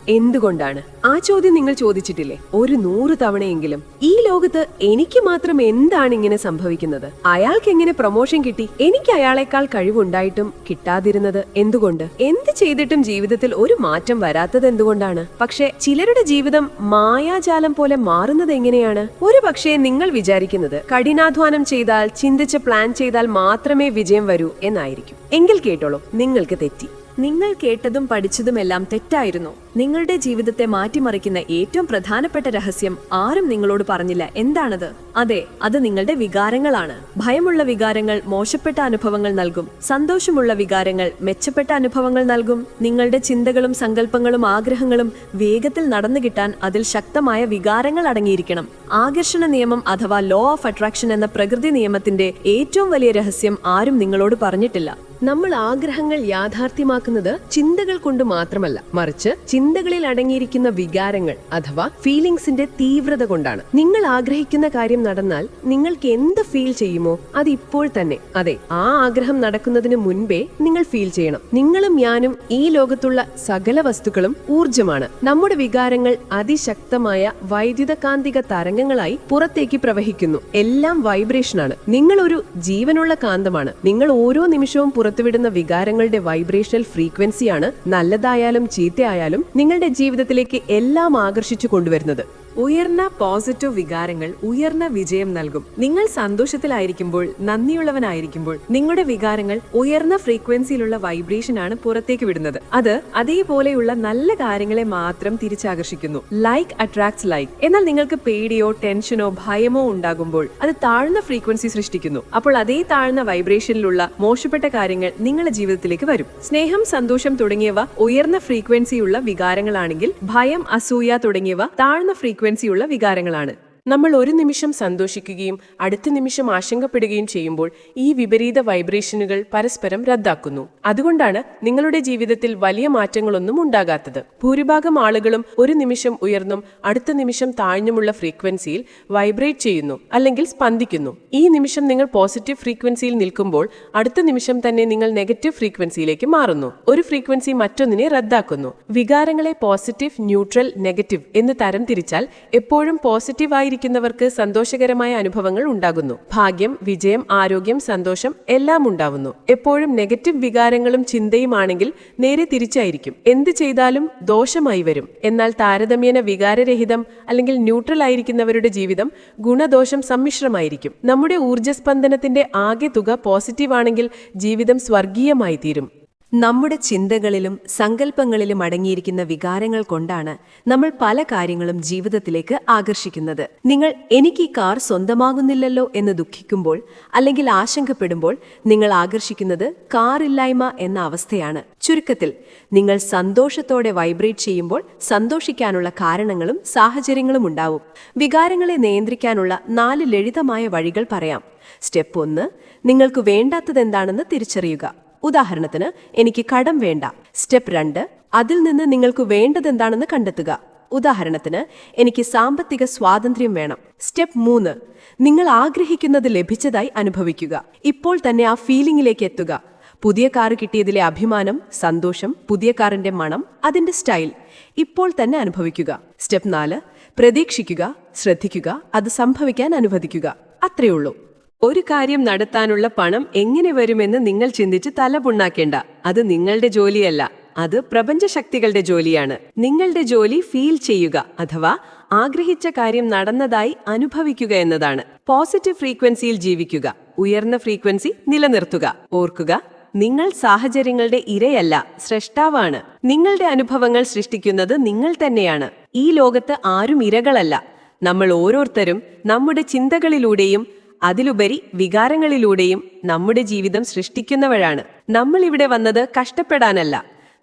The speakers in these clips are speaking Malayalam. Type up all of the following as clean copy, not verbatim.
എന്തുകൊണ്ടാണ്? ആ ചോദ്യം നിങ്ങൾ ചോദിച്ചിട്ടില്ലേ? ഒരു 100 തവണയെങ്കിലും. ഈ ലോകത്ത് എനിക്ക് മാത്രം എന്താണ് ഇങ്ങനെ സംഭവിക്കുന്നത്? അയാൾക്ക് എങ്ങനെ പ്രൊമോഷൻ കിട്ടി? എനിക്ക് അയാളെക്കാൾ കഴിവുണ്ടായിട്ടും കിട്ടാതിരുന്നത് എന്തുകൊണ്ട്? എന്ത് ചെയ്തിട്ടും ജീവിതത്തിൽ ഒരു മാറ്റം വരാത്തത് എന്തുകൊണ്ടാണ്? പക്ഷെ ചിലരുടെ ജീവിതം മായാജാലം പോലെ മാറുന്നത് എങ്ങനെയാണ്? ഒരു പക്ഷേ നിങ്ങൾ വിചാരിക്കുന്നത് കഠിനാധ്വാനം ചെയ്താൽ, ചിന്തിച്ച് പ്ലാൻ ചെയ്താൽ മാത്രമേ വിജയം വരൂ എന്നായിരിക്കും. എങ്കിൽ കേട്ടോളൂ, നിങ്ങൾക്ക് തെറ്റി. നിങ്ങൾ കേട്ടതും പഠിച്ചതുമെല്ലാം തെറ്റായിരുന്നു. നിങ്ങളുടെ ജീവിതത്തെ മാറ്റിമറിക്കുന്ന ഏറ്റവും പ്രധാനപ്പെട്ട രഹസ്യം ആരും നിങ്ങളോട് പറഞ്ഞില്ല. എന്താണത്? അതെ, അത് നിങ്ങളുടെ വികാരങ്ങളാണ്. ഭയമുള്ള വികാരങ്ങൾ മോശപ്പെട്ട അനുഭവങ്ങൾ നൽകും. സന്തോഷമുള്ള വികാരങ്ങൾ മെച്ചപ്പെട്ട അനുഭവങ്ങൾ നൽകും. നിങ്ങളുടെ ചിന്തകളും സങ്കല്പങ്ങളും ആഗ്രഹങ്ങളും വേഗത്തിൽ നടന്നു കിട്ടാൻ അതിൽ ശക്തമായ വികാരങ്ങൾ അടങ്ങിയിരിക്കണം. ആകർഷണ നിയമം അഥവാ ലോ ഓഫ് അട്രാക്ഷൻ എന്ന പ്രകൃതി നിയമത്തിന്റെ ഏറ്റവും വലിയ രഹസ്യം ആരും നിങ്ങളോട് പറഞ്ഞിട്ടില്ല. നമ്മൾ ആഗ്രഹങ്ങൾ യാഥാർത്ഥ്യമാക്കുന്നത് ചിന്തകൾ കൊണ്ട് മാത്രമല്ല, മറിച്ച് ചിന്തകളിൽ അടങ്ങിയിരിക്കുന്ന വികാരങ്ങൾ അഥവാ ഫീലിംഗ്സിന്റെ തീവ്രത കൊണ്ടാണ്. നിങ്ങൾ ആഗ്രഹിക്കുന്ന കാര്യം നടന്നാൽ നിങ്ങൾക്ക് എന്ത് ഫീൽ ചെയ്യുമോ അത് ഇപ്പോൾ തന്നെ, അതെ, ആ ആഗ്രഹം നടക്കുന്നതിന് മുൻപേ നിങ്ങൾ ഫീൽ ചെയ്യണം. നിങ്ങളും ഞാനും ഈ ലോകത്തുള്ള സകല വസ്തുക്കളും ഊർജമാണ്. നമ്മുടെ വികാരങ്ങൾ അതിശക്തമായ വൈദ്യുതകാന്തിക തരംഗങ്ങളായി പുറത്തേക്ക് പ്രവഹിക്കുന്നു. എല്ലാം വൈബ്രേഷനാണ്. നിങ്ങൾ ഒരു ജീവനുള്ള കാന്തമാണ്. നിങ്ങൾ ഓരോ നിമിഷവും പുറത്തുവിടുന്ന വികാരങ്ങളുടെ വൈബ്രേഷണൽ ഫ്രീക്വൻസിയാണ് നല്ലതായാലും ചീത്തയായാലും നിങ്ങളുടെ ജീവിതത്തിലേക്ക് എല്ലാം ആകർഷിച്ചു കൊണ്ടുവരുന്നത്. ഉയർന്ന പോസിറ്റീവ് വികാരങ്ങൾ ഉയർന്ന വിജയം നൽകും. നിങ്ങൾ സന്തോഷത്തിലായിരിക്കുമ്പോൾ, നന്ദിയുള്ളവനായിരിക്കുമ്പോൾ നിങ്ങളുടെ വികാരങ്ങൾ ഉയർന്ന ഫ്രീക്വൻസിയിലുള്ള വൈബ്രേഷൻ ആണ് പുറത്തേക്ക് വിടുന്നത്. അത് അതേപോലെയുള്ള നല്ല കാര്യങ്ങളെ മാത്രം തിരിച്ചാകർഷിക്കുന്നു. Like attracts like. എന്നാൽ നിങ്ങൾക്ക് പേടിയോ ടെൻഷനോ ഭയമോ ഉണ്ടാകുമ്പോൾ അത് താഴ്ന്ന ഫ്രീക്വൻസി സൃഷ്ടിക്കുന്നു. അപ്പോൾ അതേ താഴ്ന്ന വൈബ്രേഷനിലുള്ള മോശപ്പെട്ട കാര്യങ്ങൾ നിങ്ങളുടെ ജീവിതത്തിലേക്ക് വരും. സ്നേഹം, സന്തോഷം തുടങ്ങിയവ ഉയർന്ന ഫ്രീക്വൻസിയുള്ള വികാരങ്ങളാണെങ്കിൽ ഭയം, അസൂയ തുടങ്ങിയവ താഴ്ന്ന ഫ്രീക്വൻസിയുള്ള വികാരങ്ങളാണ്. നമ്മൾ ഒരു നിമിഷം സന്തോഷിക്കുകയും അടുത്ത നിമിഷം ആശങ്കപ്പെടുകയും ചെയ്യുമ്പോൾ ഈ വിപരീത വൈബ്രേഷനുകൾ പരസ്പരം റദ്ദാക്കുന്നു. അതുകൊണ്ടാണ് നിങ്ങളുടെ ജീവിതത്തിൽ വലിയ മാറ്റങ്ങളൊന്നും ഉണ്ടാകാത്തത്. ഭൂരിഭാഗം ആളുകളും ഒരു നിമിഷം ഉയർന്നും അടുത്ത നിമിഷം താഴ്ന്നുമുള്ള ഫ്രീക്വൻസിയിൽ വൈബ്രേറ്റ് ചെയ്യുന്നു അല്ലെങ്കിൽ സ്പന്ദിക്കുന്നു. ഈ നിമിഷം നിങ്ങൾ പോസിറ്റീവ് ഫ്രീക്വൻസിയിൽ നിൽക്കുമ്പോൾ അടുത്ത നിമിഷം തന്നെ നിങ്ങൾ നെഗറ്റീവ് ഫ്രീക്വൻസിയിലേക്ക് മാറുന്നു. ഒരു ഫ്രീക്വൻസി മറ്റൊന്നിനെ റദ്ദാക്കുന്നു. വികാരങ്ങളെ പോസിറ്റീവ്, ന്യൂട്രൽ, നെഗറ്റീവ് എന്ന് തരം തിരിച്ചാൽ എപ്പോഴും പോസിറ്റീവ് ിരിക്കുന്നവർക്ക് സന്തോഷകരമായ അനുഭവങ്ങൾ ഉണ്ടാകുന്നു. ഭാഗ്യം, വിജയം, ആരോഗ്യം, സന്തോഷം എല്ലാം ഉണ്ടാവുന്നു. എപ്പോഴും നെഗറ്റീവ് വികാരങ്ങളും ചിന്തയുമാണെങ്കിൽ നേരെ തിരിച്ചായിരിക്കും. എന്ത് ചെയ്താലും ദോഷമായി വരും. എന്നാൽ താരതമ്യേന വികാരരഹിതം അല്ലെങ്കിൽ ന്യൂട്രൽ ആയിരിക്കുന്നവരുടെ ജീവിതം ഗുണദോഷം സമ്മിശ്രമായിരിക്കും. നമ്മുടെ ഊർജ്ജസ്പന്ദനത്തിന്റെ ആകെ തുക പോസിറ്റീവ് ആണെങ്കിൽ ജീവിതം സ്വർഗീയമായി തീരും. നമ്മുടെ ചിന്തകളിലും സങ്കല്പങ്ങളിലും അടങ്ങിയിരിക്കുന്ന വികാരങ്ങൾ കൊണ്ടാണ് നമ്മൾ പല കാര്യങ്ങളും ജീവിതത്തിലേക്ക് ആകർഷിക്കുന്നത്. നിങ്ങൾ എനിക്ക് ഈ കാർ സ്വന്തമാകുന്നില്ലല്ലോ എന്ന് ദുഃഖിക്കുമ്പോൾ അല്ലെങ്കിൽ ആശങ്കപ്പെടുമ്പോൾ നിങ്ങൾ ആകർഷിക്കുന്നത് കാറില്ലായ്മ എന്ന അവസ്ഥയാണ്. ചുരുക്കത്തിൽ, നിങ്ങൾ സന്തോഷത്തോടെ വൈബ്രേറ്റ് ചെയ്യുമ്പോൾ സന്തോഷിക്കാനുള്ള കാരണങ്ങളും സാഹചര്യങ്ങളും ഉണ്ടാവും. വികാരങ്ങളെ നിയന്ത്രിക്കാനുള്ള 4 ലളിതമായ വഴികൾ പറയാം. സ്റ്റെപ്പ് 1, നിങ്ങൾക്ക് വേണ്ടാത്തതെന്താണെന്ന് തിരിച്ചറിയുക. ഉദാഹരണത്തിന്, എനിക്ക് കടം വേണ്ട. സ്റ്റെപ്പ് 2, അതിൽ നിന്ന് നിങ്ങൾക്ക് വേണ്ടതെന്താണെന്ന് കണ്ടെത്തുക. ഉദാഹരണത്തിന്, എനിക്ക് സാമ്പത്തിക സ്വാതന്ത്ര്യം വേണം. സ്റ്റെപ്പ് 3, നിങ്ങൾ ആഗ്രഹിക്കുന്നത് ലഭിച്ചതായി അനുഭവിക്കുക. ഇപ്പോൾ തന്നെ ആ ഫീലിംഗിലേക്ക് എത്തുക. പുതിയ കാർ കിട്ടിയതിലെ അഭിമാനം, സന്തോഷം, പുതിയ കാറിന്റെ മണം, അതിന്റെ സ്റ്റൈൽ ഇപ്പോൾ തന്നെ അനുഭവിക്കുക. സ്റ്റെപ്പ് 4, പ്രതീക്ഷിക്കുക, ശ്രദ്ധിക്കുക, അത് സംഭവിക്കാൻ അനുവദിക്കുക. അത്രയുള്ളൂ. ഒരു കാര്യം നടത്താനുള്ള പണം എങ്ങനെ വരുമെന്ന് നിങ്ങൾ ചിന്തിച്ച് തലപുണ്ണാക്കേണ്ട. അത് നിങ്ങളുടെ ജോലിയല്ല, അത് പ്രപഞ്ചശക്തികളുടെ ജോലിയാണ്. നിങ്ങളുടെ ജോലി ഫീൽ ചെയ്യുക അഥവാ ആഗ്രഹിച്ച കാര്യം നടന്നതായി അനുഭവിക്കുക എന്നതാണ്. പോസിറ്റീവ് ഫ്രീക്വൻസിയിൽ ജീവിക്കുക, ഉയർന്ന ഫ്രീക്വൻസി നിലനിർത്തുക. ഓർക്കുക, നിങ്ങൾ സാഹചര്യങ്ങളുടെ ഇരയല്ല, സ്രഷ്ടാവാണ്. നിങ്ങളുടെ അനുഭവങ്ങൾ സൃഷ്ടിക്കുന്നത് നിങ്ങൾ തന്നെയാണ്. ഈ ലോകത്ത് ആരും ഇരകളല്ല. നമ്മൾ ഓരോരുത്തരും നമ്മുടെ ചിന്തകളിലൂടെയും അതിലുപരി വികാരങ്ങളിലൂടെയും നമ്മുടെ ജീവിതം സൃഷ്ടിക്കുന്നവരാണ്. നമ്മൾ ഇവിടെ വന്നത് കഷ്ടപ്പെടാനല്ല,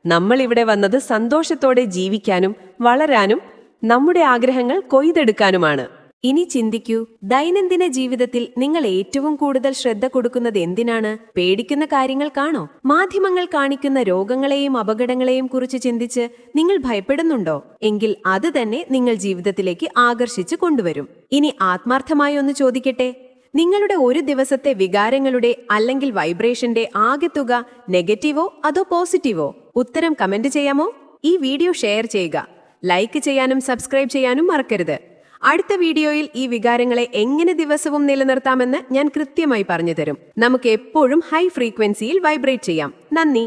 നമ്മൾ ഇവിടെ വന്നത് സന്തോഷത്തോടെ ജീവിക്കാനും വളരാനും നമ്മുടെ ആഗ്രഹങ്ങൾ കൊയ്തെടുക്കാനുമാണ്. ഇനി ചിന്തിക്കൂ, ദൈനംദിന ജീവിതത്തിൽ നിങ്ങൾ ഏറ്റവും കൂടുതൽ ശ്രദ്ധ കൊടുക്കുന്നത് എന്തിനാണ്? പേടിക്കുന്ന കാര്യങ്ങൾക്കാണോ? മാധ്യമങ്ങൾ കാണിക്കുന്ന രോഗങ്ങളെയും അപകടങ്ങളെയും കുറിച്ച് ചിന്തിച്ച് നിങ്ങൾ ഭയപ്പെടുന്നുണ്ടോ? എങ്കിൽ അത് തന്നെ നിങ്ങൾ ജീവിതത്തിലേക്ക് ആകർഷിച്ചു കൊണ്ടുവരും. ഇനി ആത്മാർത്ഥമായി ഒന്ന് ചോദിക്കട്ടെ, നിങ്ങളുടെ ഒരു ദിവസത്തെ വികാരങ്ങളുടെ അല്ലെങ്കിൽ വൈബ്രേഷന്റെ ആകെത്തുക നെഗറ്റീവോ അതോ പോസിറ്റീവോ? ഉത്തരം കമന്റ് ചെയ്യാമോ? ഈ വീഡിയോ ഷെയർ ചെയ്യുക, ലൈക്ക് ചെയ്യാനും സബ്സ്ക്രൈബ് ചെയ്യാനും മറക്കരുത്. അടുത്ത വീഡിയോയിൽ ഈ വികാരങ്ങളെ എങ്ങനെ ദിവസവും നിലനിർത്താമെന്ന് ഞാൻ കൃത്യമായി പറഞ്ഞു തരും. നമുക്ക് എപ്പോഴും ഹൈ ഫ്രീക്വൻസിയിൽ വൈബ്രേറ്റ് ചെയ്യാം. നന്ദി.